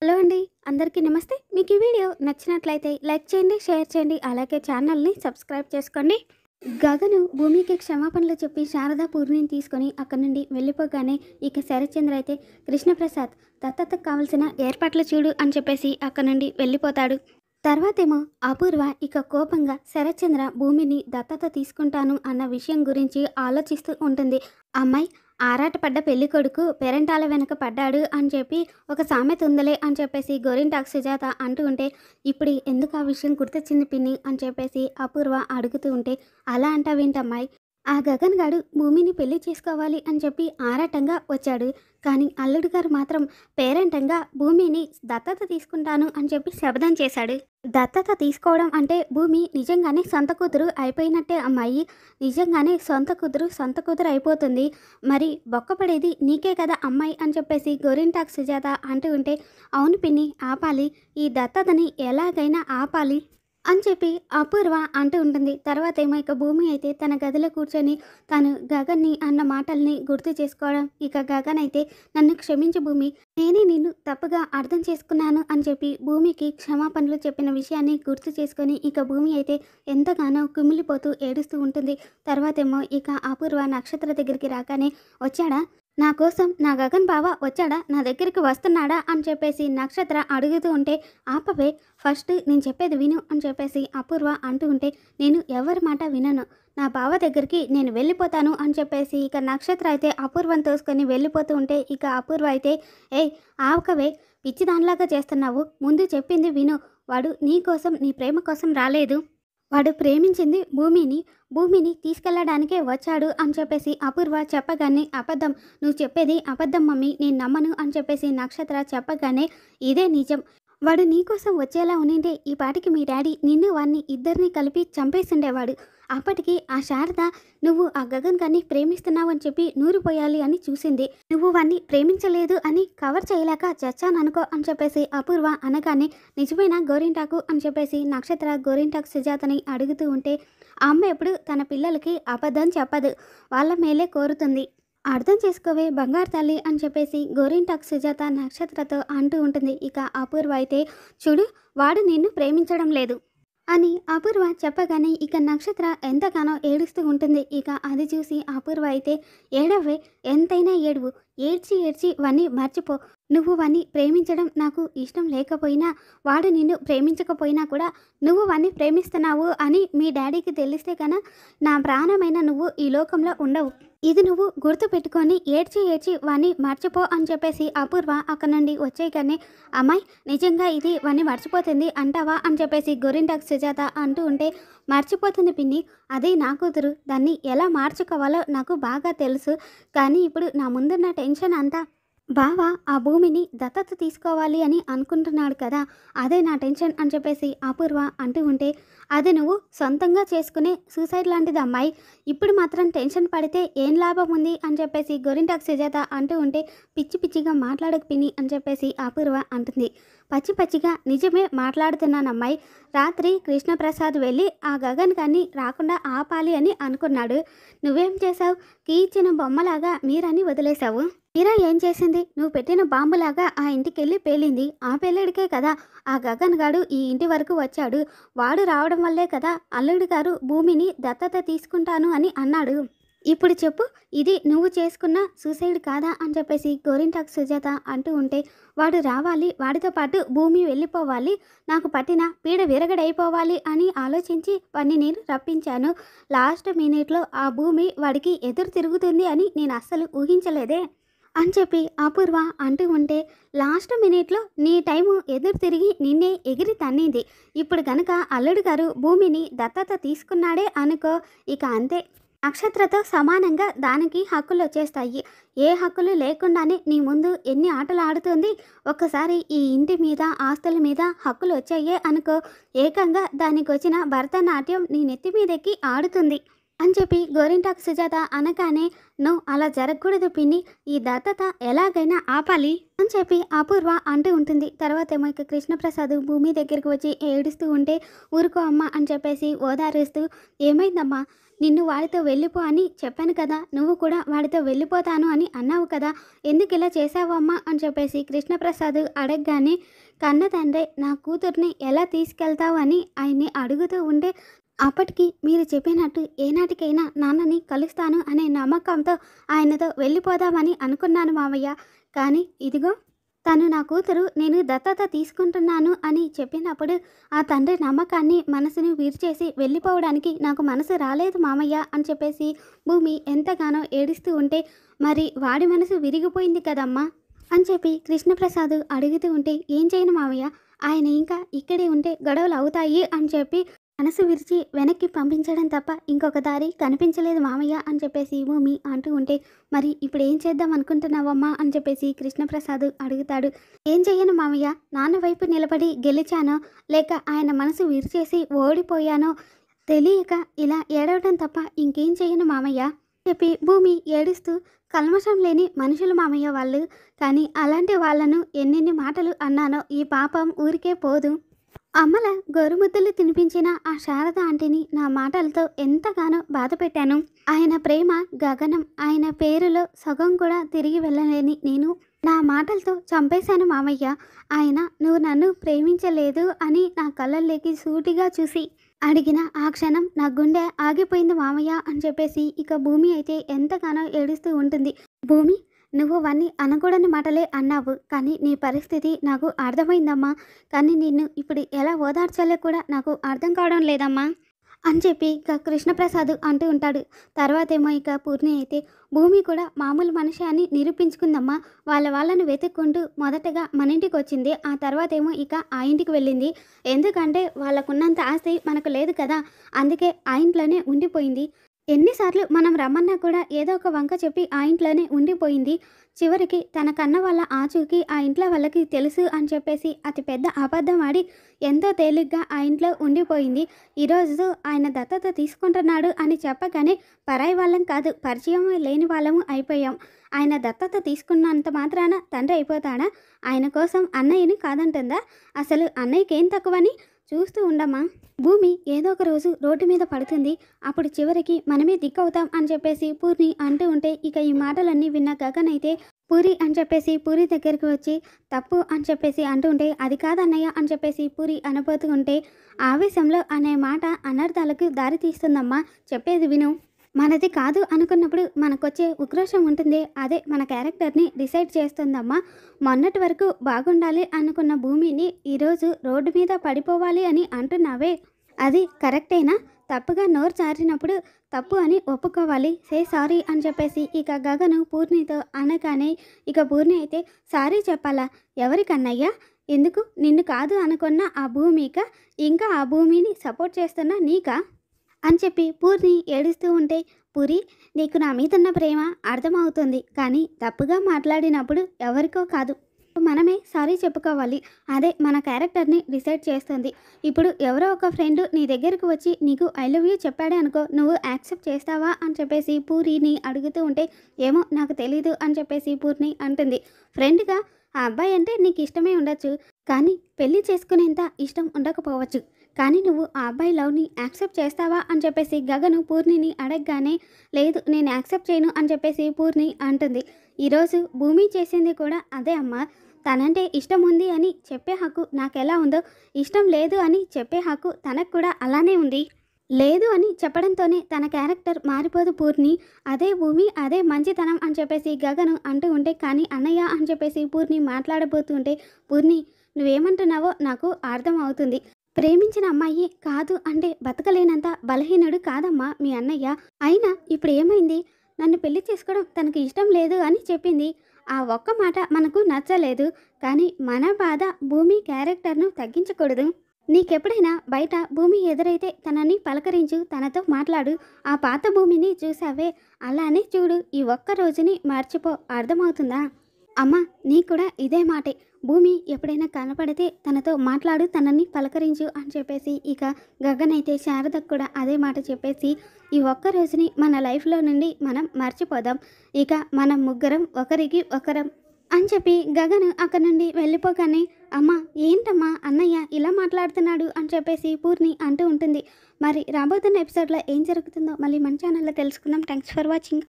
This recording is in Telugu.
హలో అండి. అందరికీ నమస్తే. మీకు ఈ వీడియో నచ్చినట్లయితే లైక్ చేయండి, షేర్ చేయండి. అలాగే ఛానల్‌ని సబ్స్క్రైబ్ చేసుకోండి. గగను భూమికి క్షమాపణలు చెప్పి శారదా పూర్ణిని తీసుకొని అక్కడి నుండి వెళ్ళిపోగానే ఇక శరత్చంద్ర అయితే కృష్ణప్రసాద్ దత్తతకు కావాల్సిన ఏర్పాట్లు చూడు అని చెప్పేసి అక్కడి నుండి వెళ్ళిపోతాడు. తర్వాతేమో అపూర్వ ఇక కోపంగా శరత్చంద్ర భూమిని దత్తత తీసుకుంటాను అన్న విషయం గురించి ఆలోచిస్తూ ఉంటుంది. అమ్మాయి ఆరాటపడ్డ పెళ్లి కొడుకు పెరంటాల వెనక పడ్డాడు అని చెప్పి ఒక సామెత ఉందలే అని చెప్పేసి గోరింటాకు సుజాత అంటూ ఉంటే, ఇప్పుడు ఎందుకు ఆ విషయం గుర్తొచ్చింది పిన్ని అని చెప్పేసి అపూర్వ అడుగుతూ ఉంటే, అలా అంటావేంటమ్మాయి, ఆ గగన్ గాడు భూమిని పెళ్లి చేసుకోవాలి అని చెప్పి ఆరాటంగా వచ్చాడు. కానీ అల్లుడు గారు మాత్రం పేరెంటంగా భూమిని దత్తత తీసుకుంటాను అని చెప్పి శపథం చేశాడు. దత్తత తీసుకోవడం అంటే భూమి నిజంగానే సొంత కూతురు అయిపోయినట్టే అమ్మాయి. నిజంగానే సొంత కూతురు అయిపోతుంది. మరి బొక్కపడేది నీకే కదా అమ్మాయి అని చెప్పేసి గోరింటాకు సుజాత అంటూ ఉంటే, అవును పిన్ని ఆపాలి, ఈ దత్తతని ఎలాగైనా ఆపాలి అని చెప్పి అపూర్వ అంటూ ఉంటుంది. తర్వాత ఏమో ఇక భూమి అయితే తన గదిలో కూర్చొని తను గగన్ని అన్న మాటల్ని గుర్తు చేసుకోవడం. ఇక గగన్ అయితే నన్ను క్షమించు భూమి, నేనే నిన్ను తప్పుగా అర్థం చేసుకున్నాను అని చెప్పి భూమికి క్షమాపణలు చెప్పిన విషయాన్ని గుర్తు చేసుకొని ఇక భూమి అయితే ఎంతగానో కుమిలిపోతూ ఏడుస్తూ ఉంటుంది. తర్వాతేమో ఇక అపూర్వ నక్షత్ర దగ్గరికి రాగానే, వచ్చాడా నా కోసం నా గగన్ బావ వచ్చాడా, నా దగ్గరికి వస్తున్నాడా అని చెప్పేసి నక్షత్ర అడుగుతూ ఉంటే, ఆపవే ఫస్ట్ నేను చెప్పేది విను అని చెప్పేసి అపూర్వ అంటూ ఉంటే, నేను ఎవరి మాట వినను, నా బావ దగ్గరికి నేను వెళ్ళిపోతాను అని చెప్పేసి ఇక నక్షత్ర అయితే అపూర్వం తోసుకొని వెళ్ళిపోతూ ఉంటే, ఇక అపూర్వ అయితే ఏయ్ ఆవకవే పిచ్చి దానిలాగా చేస్తున్నావు, ముందు చెప్పింది విను, వాడు నీ కోసం నీ ప్రేమ కోసం రాలేదు, వాడు ప్రేమించింది భూమిని తీసుకెళ్లడానికే వచ్చాడు అని చెప్పేసి అపూర్వ చెప్పగానే, అబద్ధం, నువ్వు చెప్పేది అబద్ధం మమ్మీ, నేను నమ్మను అని చెప్పేసి నక్షత్ర చెప్పగానే, ఇదే నిజం, వాడు నీకోసం వచ్చేలా ఉనింటే ఈ పాటికి మీ డాడీ నిన్ను వాడిని ఇద్దరిని కలిపి చంపేసిండేవాడు. అప్పటికి ఆ శారద నువ్వు ఆ గగన్ గారిని ప్రేమిస్తున్నావు అని చెప్పి నూరిపోయాలి అని చూసింది. నువ్వు వాడిని ప్రేమించలేదు అని కవర్ చేయలేక చచ్చాననుకో అని చెప్పేసి అపూర్వ అనగానే, నిజమైన గోరింటాకు అని చెప్పేసి నక్షత్ర గోరింటాకు సుజాతని అడుగుతూ ఉంటే, ఆ అమ్మ ఎప్పుడు తన పిల్లలకి అబద్ధం చెప్పదు, వాళ్ళ మేలే కోరుతుంది, అర్థం చేసుకోవే బంగారు తల్లి అని చెప్పేసి గోరింటాకు సుజాత నక్షత్రతో అంటూ ఉంటుంది. ఇక అపూర్వ అయితే, చూడు వాడు నిన్ను ప్రేమించడం లేదు అని అపూర్వ చెప్పగానే ఇక నక్షత్ర ఎంతగానో ఏడుస్తూ ఉంటుంది. ఇక అది చూసి అపూర్వ అయితే, ఏడవే ఎంతైనా ఏడువు, ఏడ్చి వాణ్ణి మర్చిపో, నువ్వు వాణ్ణి ప్రేమించడం నాకు ఇష్టం లేకపోయినా, వాడు నిన్ను ప్రేమించకపోయినా కూడా నువ్వు వాణ్ణి ప్రేమిస్తున్నావు అని మీ డాడీకి తెలిస్తే కన్నా నా ప్రాణమైన నువ్వు ఈ లోకంలో ఉండవు, ఇది నువ్వు గుర్తు పెట్టుకొని ఏడ్చి వాణ్ణి మర్చిపో అని చెప్పేసి అపూర్వ అక్కడ నుండి వచ్చేయగానే, అమ్మాయి నిజంగా ఇది వాణ్ణి మర్చిపోతుంది అంటావా అని చెప్పేసి గోరింటాకు సుజాత అంటూ ఉంటే, మర్చిపోతుంది పిన్ని, అదే నా కూతురు, దాన్ని ఎలా మార్చుకోవాలో నాకు బాగా తెలుసు, కానీ ఇప్పుడు నా ముందున్న టెన్షన్ అంతా బావ ఆ భూమిని దత్తత తీసుకోవాలి అని అనుకుంటున్నాడు కదా, అదే నా టెన్షన్ అని చెప్పేసి అపూర్వ అంటూ ఉంటే, అది నువ్వు సొంతంగా చేసుకునే సూసైడ్ లాంటిది అమ్మాయి, ఇప్పుడు మాత్రం టెన్షన్ పడితే ఏం లాభం ఉంది అని చెప్పేసి గోరింటాకు సుజాత అంటూ ఉంటే, పిచ్చిగా మాట్లాడకు పిన్ని అని చెప్పేసి అపూర్వ అంటుంది. పచ్చిగా నిజమే మాట్లాడుతున్నానమ్మాయి, రాత్రి కృష్ణప్రసాద్ వెళ్ళి ఆ గగన్ గారిని రాకుండా ఆపాలి అని అనుకున్నాడు, నువ్వేం చేసావు, కీ ఇచ్చిన బొమ్మలాగా మీరని వదిలేశావు, మీరా ఏం చేసింది, నువ్వు పెట్టిన బాంబులాగా ఆ ఇంటికెళ్ళి పేలింది, ఆ పెళ్ళడికే కదా ఆ గగన్ గాడు ఈ ఇంటి వరకు వచ్చాడు, వాడు రావడం వల్లే కదా అల్లుడు గారు భూమిని దత్తత తీసుకుంటాను అని అన్నాడు, ఇప్పుడు చెప్పు ఇది నువ్వు చేసుకున్న సూసైడ్ కాదా అని చెప్పేసి గోరింటాకు సుజాత అంటూ ఉంటే, వాడు రావాలి, వాడితో పాటు భూమి వెళ్ళిపోవాలి, నాకు పట్టిన పీడ విరగడైపోవాలి అని ఆలోచించి వాడిని నేను రప్పించాను, లాస్ట్ మినిట్లో ఆ భూమి వాడికి ఎదురు తిరుగుతుంది అని నేను అస్సలు ఊహించలేదే అని చెప్పి అపూర్వ అంటూ ఉంటే, లాస్ట్ మినిట్లో నీ టైము ఎదురు తిరిగి నిన్నే ఎగిరి తన్నింది, ఇప్పుడు గనక అల్లుడు గారు భూమిని దత్తత తీసుకున్నాడే అనుకో, ఇక అంతే, నక్షత్రతో సమానంగా దానికి హక్కులు వచ్చేస్తాయి, ఏ హక్కులు లేకుండానే నీ ముందు ఎన్ని ఆటలు ఆడుతుంది, ఒక్కసారి ఈ ఇంటి మీద ఆస్తుల మీద హక్కులు వచ్చాయే అనుకో, ఏకంగా దానికి వచ్చిన భరతనాట్యం నీ నెత్తి మీదెక్కి ఆడుతుంది. అని చెప్పి గోరింటాకు సుజాత అనగానే, నో అలా జరగకూడదు పిన్ని, ఈ దత్తత ఎలాగైనా ఆపాలి అని చెప్పి అపూర్వ అంటూ ఉంటుంది. తర్వాత ఏమో ఇక కృష్ణప్రసాద్ భూమి దగ్గరికి వచ్చి ఏడుస్తూ ఉంటే, ఊరుకో అమ్మ అని చెప్పేసి ఓదారుస్తూ, ఏమైందమ్మా, నిన్ను వాడితో వెళ్ళిపో అని చెప్పాను కదా, నువ్వు కూడా వాడితో వెళ్ళిపోతాను అని అన్నావు కదా, ఎందుకు ఇలా చేసావమ్మా అని చెప్పేసి కృష్ణప్రసాద్ అడగగానే, కన్న తండ్రి నా కూతుర్ని ఎలా తీసుకెళ్తావు అని ఆయన్ని అడుగుతూ ఉంటే, అప్పటికి మీరు చెప్పినట్టు ఏనాటికైనా నాన్నని కలుస్తాను అనే నమ్మకంతో ఆయనతో వెళ్ళిపోదామని అనుకున్నాను మావయ్య. కానీ ఇదిగో తను నా కూతురు, నేను దత్తత తీసుకుంటున్నాను అని చెప్పినప్పుడు ఆ తండ్రి నమ్మకాన్ని మనసును విరిచేసి వెళ్ళిపోవడానికి నాకు మనసు రాలేదు మామయ్య అని చెప్పేసి భూమి ఎంతగానో ఏడుస్తూ ఉంటే, మరి వాడి మనసు విరిగిపోయింది కదమ్మా అని చెప్పి కృష్ణప్రసాద్ అడుగుతూ ఉంటే, ఏం చేయను మామయ్య, ఆయన ఇంకా ఇక్కడే ఉంటే గొడవలు అవుతాయి అని చెప్పి మనసు విరిచి వెనక్కి పంపించడం తప్ప ఇంకొక దారి కనిపించలేదు మామయ్య అని చెప్పేసి భూమి అంటూ ఉంటే, మరి ఇప్పుడు ఏం చేద్దాం అనుకుంటున్నావమ్మా అని చెప్పేసి కృష్ణప్రసాద్ అడుగుతాడు. ఏం చెయ్యను మామయ్య, నాన్న వైపు నిలబడి గెలిచానో లేక ఆయన మనసు విరిచేసి ఓడిపోయానో తెలియక ఇలా ఏడవడం తప్ప ఇంకేం చెయ్యను మామయ్య చెప్పి భూమి ఏడుస్తూ, కల్మషం లేని మనుషులు మామయ్య వాళ్ళు, కానీ అలాంటి వాళ్ళను ఎన్నెన్ని మాటలు అన్నానో ఈ పాపం ఊరికే పోదు. అమ్మల గోరుముద్దలు తినిపించిన ఆ శారద ఆంటీని నా మాటలతో ఎంతగానో బాధ పెట్టాను. ఆయన ప్రేమ గగనం, ఆయన పేరులో సగం కూడా తిరిగి వెళ్ళలేని నేను నా మాటలతో చంపేశాను మామయ్య. ఆయన నువ్వు నన్ను ప్రేమించలేదు అని నా కళ్ళల్లోకి సూటిగా చూసి అడిగిన ఆ క్షణం నా గుండె ఆగిపోయింది మామయ్య అని చెప్పేసి ఇక భూమి అయితే ఎంతగానో ఏడుస్తూ ఉంటుంది. భూమి, నువ్వు అవన్నీ అనకూడని మాటలే అన్నావు, కానీ నీ పరిస్థితి నాకు అర్థమైందమ్మా, కానీ నిన్ను ఇప్పుడు ఎలా ఓదార్చాలో కూడా నాకు అర్థం కావడం లేదమ్మా అని చెప్పి ఇక కృష్ణప్రసాద్ అంటూ ఉంటాడు. తర్వాత ఏమో ఇక పూర్ణి అయితే, భూమి కూడా మామూలు మనిషి అని నిరూపించుకుందమ్మా, వాళ్ళను వెతుక్కుంటూ మొదటగా మన ఇంటికి వచ్చింది, ఆ తర్వాత ఏమో ఇక ఆ ఇంటికి వెళ్ళింది. ఎందుకంటే వాళ్ళకున్నంత ఆస్తి మనకు లేదు కదా, అందుకే ఆ ఇంట్లోనే ఉండిపోయింది. ఎన్నిసార్లు మనం రమ్మన్నా కూడా ఏదో ఒక వంక చెప్పి ఆ ఇంట్లోనే ఉండిపోయింది. చివరికి తన కన్న వాళ్ళ ఆచూకీ ఆ ఇంట్లో వాళ్ళకి తెలుసు అని చెప్పేసి అతి పెద్ద అబద్ధం ఆడి ఎంతో తేలిగ్గా ఆ ఇంట్లో ఉండిపోయింది. ఈరోజు ఆయన దత్తత తీసుకుంటున్నాడు అని చెప్పగానే పరాయి వాళ్ళం కాదు, పరిచయం లేని వాళ్ళము అయిపోయాం. ఆయన దత్తత తీసుకున్నంత మాత్రాన తండ్రి అయిపోతాడా? ఆయన కోసం అన్నయ్యని కాదంటుందా? అసలు అన్నయ్యకి ఏం తక్కువని చూస్తూ ఉండమ్మా. భూమి ఏదో ఒక రోజు రోడ్డు మీద పడుతుంది, అప్పుడు చివరికి మనమే దిక్కవుతాం అని చెప్పేసి పూర్ణి అంటూ ఉంటే ఇక ఈ మాటలన్నీ విన్న గగన్ అయితే పూరి అని చెప్పేసి పూరి దగ్గరికి వచ్చి తప్పు అని చెప్పేసి అంటూ ఉంటే, అది కాదన్నయ్య అని చెప్పేసి పూరి అనబోతూ ఉంటే, ఆవేశంలో అనే మాట అనర్థాలకు దారి తీస్తుందమ్మా, చెప్పేది విను. మనది కాదు అనుకున్నప్పుడు మనకొచ్చే ఉక్రోషం ఉంటుంది, అదే మన క్యారెక్టర్ని డిసైడ్ చేస్తుందమ్మా. మొన్నటి వరకు బాగుండాలి అనుకున్న భూమిని ఈరోజు రోడ్డు మీద పడిపోవాలి అని అంటున్నావే, అది కరెక్టేనా? తప్పుగా నోరు జారినప్పుడు తప్పు అని ఒప్పుకోవాలి, సే సారీ అని చెప్పేసి ఇక గగను పూర్ణితో అనగానే ఇక పూర్ణి అయితే, సారీ చెప్పాలా? ఎవరికన్నయ్యా? ఎందుకు? నిన్ను కాదు అనుకున్న ఆ భూమిక, ఇంకా ఆ భూమిని సపోర్ట్ చేస్తున్న నీకా అని చెప్పి పూర్ణి ఏడుస్తూ ఉంటే, పూరి, నీకు నా మీదున్న ప్రేమ అర్థమవుతుంది, కానీ తప్పుగా మాట్లాడినప్పుడు ఎవరికో కాదు మనమే సారీ చెప్పుకోవాలి, అదే మన క్యారెక్టర్ని డిసైడ్ చేస్తుంది. ఇప్పుడు ఎవరో ఒక ఫ్రెండ్ నీ దగ్గరకు వచ్చి నీకు ఐ లవ్ యూ చెప్పాడే అనుకో, నువ్వు యాక్సెప్ట్ చేస్తావా అని చెప్పేసి పూరిని అడుగుతూ ఉంటే, ఏమో నాకు తెలీదు అని చెప్పేసి పూర్ణి అంటుంది. ఫ్రెండ్గా ఆ అబ్బాయి అంటే నీకు ఇష్టమే ఉండొచ్చు, కానీ పెళ్లి చేసుకునేంత ఇష్టం ఉండకపోవచ్చు, కానీ నువ్వు ఆ అబ్బాయి లవ్ని యాక్సెప్ట్ చేస్తావా అని చెప్పేసి గగను పూర్ణిని అడగగానే, లేదు నేను యాక్సెప్ట్ చేయను అని చెప్పేసి పూర్ణి అంటుంది. ఈరోజు భూమి చేసింది కూడా అదే అమ్మా. తనంటే ఇష్టం ఉంది అని చెప్పే హక్కు నాకెలా ఉందో, ఇష్టం లేదు అని చెప్పే హక్కు తనకు కూడా అలానే ఉంది. లేదు అని చెప్పడంతోనే తన క్యారెక్టర్ మారిపోదు పూర్ణి, అదే భూమి, అదే మంచితనం అని చెప్పేసి గగను అంటూ ఉంటే, కానీ అన్నయ్య అని చెప్పేసి పూర్ణి మాట్లాడబోతుంటే, పూర్ణి నువ్వేమంటున్నావో నాకు అర్థం అవుతుంది. ప్రేమించిన అమ్మాయి కాదు అంటే బతకలేనంత బలహీనుడు కాదమ్మా మీ అన్నయ్య. అయినా ఇప్పుడు ఏమైంది? నన్ను పెళ్లి చేసుకోవడం తనకి ఇష్టం లేదు అని చెప్పింది. ఆ ఒక్క మాట మనకు నచ్చలేదు, కానీ మన బాధ భూమి క్యారెక్టర్ను తగ్గించకూడదు. నీకెప్పుడైనా బయట భూమి ఎదురైతే తనని పలకరించు, తనతో మాట్లాడు. ఆ పాత భూమిని చూసావే, అలానే చూడు, ఈ ఒక్క రోజుని మర్చిపో, అర్థమవుతుందా? అమ్మ, నీ కూడా ఇదే మాటే. భూమి ఎప్పుడైనా కనపడితే తనతో మాట్లాడు, తనని పలకరించు అని చెప్పేసి ఇక గగన్ అయితే శారదకు కూడా అదే మాట చెప్పేసి ఈ ఒక్క రోజుని మన లైఫ్లో నుండి మనం మర్చిపోదాం, ఇక మనం ముగ్గురం ఒకరికి ఒకరం అని చెప్పి గగన్ అక్కడ నుండి వెళ్ళిపోగానే అమ్మ ఏంటమ్మా అన్నయ్య ఇలా మాట్లాడుతున్నాడు అని చెప్పేసి పూర్ణి అంటూ ఉంటుంది. మరి రాబోతున్న ఎపిసోడ్లో ఏం జరుగుతుందో మళ్ళీ మన ఛానల్లో తెలుసుకుందాం. Thanks for watching.